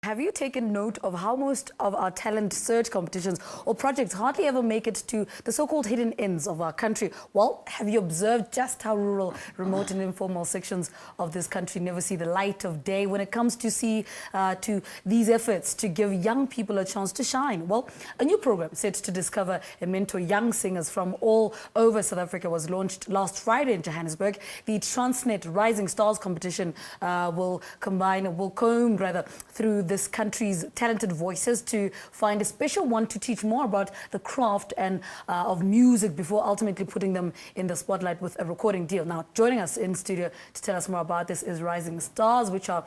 Have you taken note of how most of our talent search competitions or projects hardly ever make it to the so-called hidden ends of our country? Well, have you observed just how rural, remote and informal sections of this country never see the light of day when it comes to these efforts to give young people a chance to shine? Well, a new program set to discover and mentor young singers from all over South Africa was launched last Friday in Johannesburg. The Transnet Rising Stars competition will comb through this country's talented voices to find a special one to teach more about the craft and of music before ultimately putting them in the spotlight with a recording deal. Now, joining us in studio to tell us more about this is Rising Stars, which are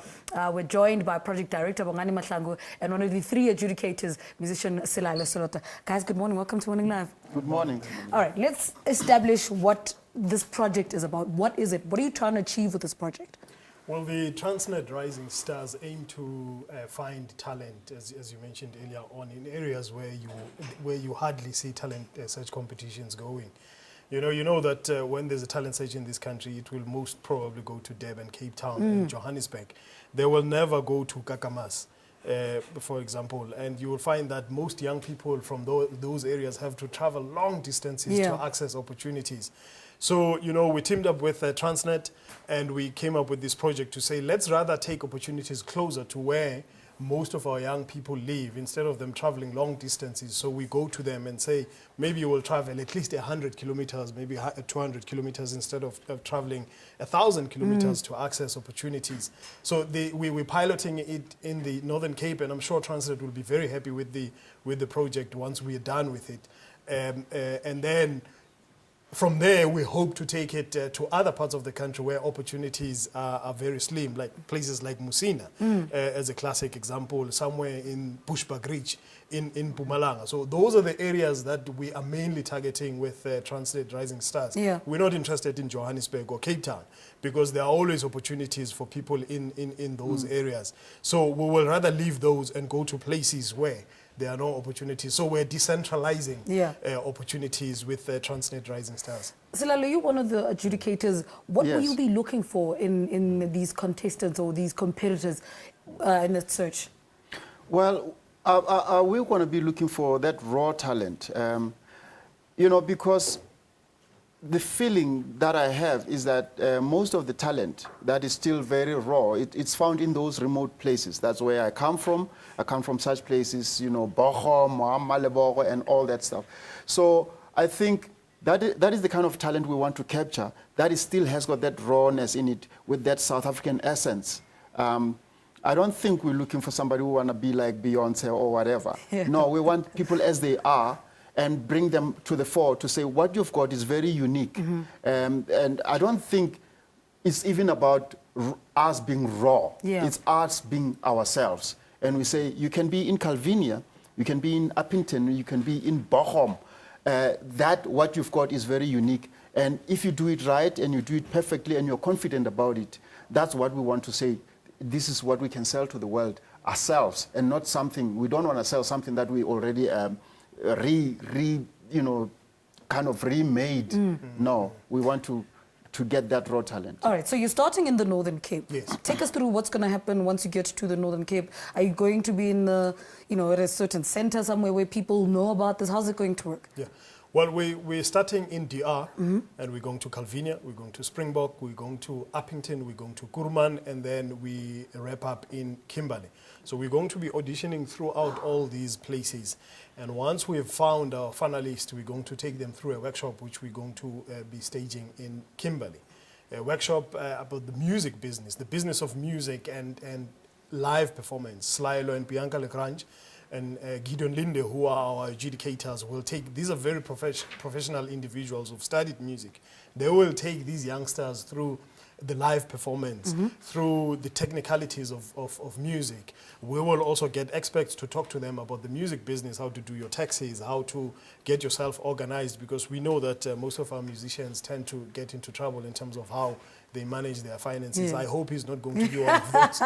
we're joined by Project Director Mahlangu and one of the three adjudicators, musician Selota. Guys, good morning. Welcome to Morning Live. Good morning. All right, let's establish what this project is about. What is it? What are you trying to achieve with this project? Well, the Transnet Rising Stars aim to find talent, as you mentioned earlier on, in areas where you hardly see talent search competitions going. You know that when there's a talent search in this country, it will most probably go to Durban, Cape Town, and Johannesburg. They will never go to Kakamas, for example. And you will find that most young people from those areas have to travel long distances to access opportunities. So, we teamed up with Transnet and we came up with this project to say, let's rather take opportunities closer to where most of our young people live instead of them traveling long distances. So we go to them and say, maybe you will travel at least 100 kilometers, maybe 200 kilometers instead of traveling 1,000 kilometers to access opportunities. So we're piloting it in the Northern Cape, and I'm sure Transnet will be very happy with the project once we're done with it. And then from there, we hope to take it to other parts of the country where opportunities are very slim, like places like Musina, as a classic example, somewhere in Bushbuckridge in Mpumalanga. So those are the areas that we are mainly targeting with Transnet Rising Stars. Yeah. We're not interested in Johannesburg or Cape Town because there are always opportunities for people in those areas. So we will rather leave those and go to places where there are no opportunities. So we're decentralizing opportunities with Transnet Rising Stars. Selota, you're one of the adjudicators. What will you be looking for in these contestants or these competitors in the search? Well, we're going to be looking for that raw talent, because the feeling that I have is that most of the talent that is still very raw, it's found in those remote places. That's where I come from. I come from such places, Bochum, Malebo, and all that stuff. So I think that is the kind of talent we want to capture, that it still has got that rawness in it with that South African essence. I don't think we're looking for somebody who want to be like Beyonce or whatever. No, we want people as they are and bring them to the fore to say what you've got is very unique. And I don't think it's even about us being raw. It's us being ourselves. And we say you can be in Calvinia, you can be in Uppington, you can be in Bochum. That what you've got is very unique. And if you do it right and you do it perfectly and you're confident about it, that's what we want to say. This is what we can sell to the world ourselves, and not something, we don't want to sell something that we already kind of remade. No, we want to get that raw talent. All right, so you're starting in the Northern Cape. Yes. Take us through what's going to happen once you get to the Northern Cape. Are you going to be in the, at a certain center somewhere where people know about this? How's it going to work? Yeah. Well, we're starting in DR, and we're going to Calvinia, we're going to Springbok, we're going to Uppington, we're going to Kuruman, and then we wrap up in Kimberley. So we're going to be auditioning throughout all these places. And once we've found our finalists, we're going to take them through a workshop which we're going to be staging in Kimberley. A workshop about the music business, the business of music and live performance. Slylo and Bianca Lecrange and Gideon Linde, who are our adjudicators, will take, these are very professional individuals who've studied music. They will take these youngsters through the live performance, through the technicalities of music. We will also get experts to talk to them about the music business, how to do your taxes, how to get yourself organized, because we know that most of our musicians tend to get into trouble in terms of how they manage their finances. Yeah. I hope he's not going to be one of those.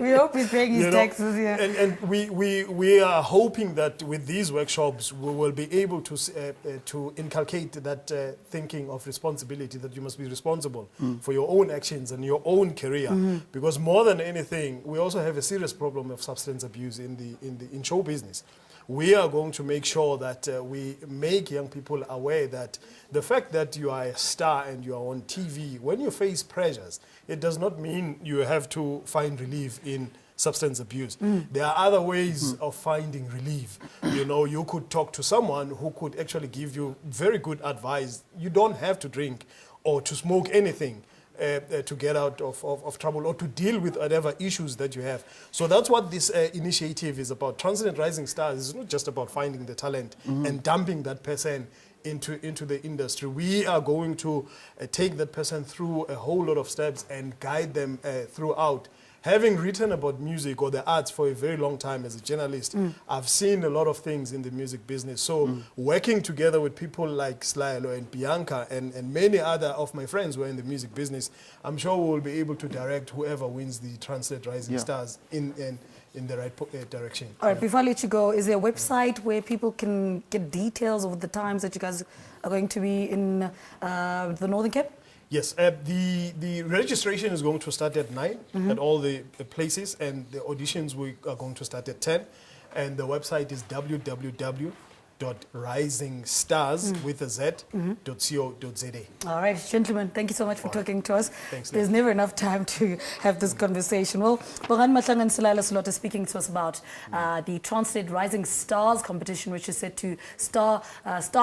We hope he's paying his taxes, yeah. And we are hoping that with these workshops, we will be able to inculcate that thinking of responsibility, that you must be responsible for your own actions and your own career. Because more than anything, we also have a serious problem of substance abuse in show business. We are going to make sure that we make young people aware that the fact that you are a star and you are on TV, when you face pressures, it does not mean you have to find relief in substance abuse. There are other ways of finding relief. You know, you could talk to someone who could actually give you very good advice. You don't have to drink or to smoke anything to get out of trouble or to deal with whatever issues that you have. So that's what this initiative is about. Transnet Rising Stars is not just about finding the talent and dumping that person into the industry. We are going to take that person through a whole lot of steps and guide them throughout. Having written about music or the arts for a very long time as a journalist, I've seen a lot of things in the music business. So working together with people like Selota and Bianca and many other of my friends who are in the music business, I'm sure we will be able to direct whoever wins the Transnet Rising Stars in the right direction. All right, before I let you go, is there a website where people can get details of the times that you guys are going to be in the Northern Cape? Yes, the registration is going to start at 9 at all the places, and the auditions are going to start at 10. And the website is www.risingstars.co.za. All right, gentlemen, thank you so much for talking to us. Thanks, There's never enough time to have this conversation. Well, Mahlangu and Selota speaking to us about the Transnet Rising Stars competition, which is set to start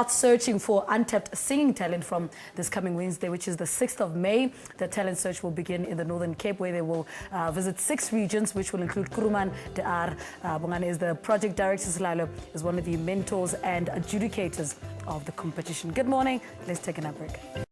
searching for untapped singing talent from this coming Wednesday, which is the 6th of May. The talent search will begin in the Northern Cape, where they will visit 6 regions, which will include Kuruman Dar. Bongane is the project director. Selota is one of the mentors and adjudicators of the competition. Good morning. Let's take another break.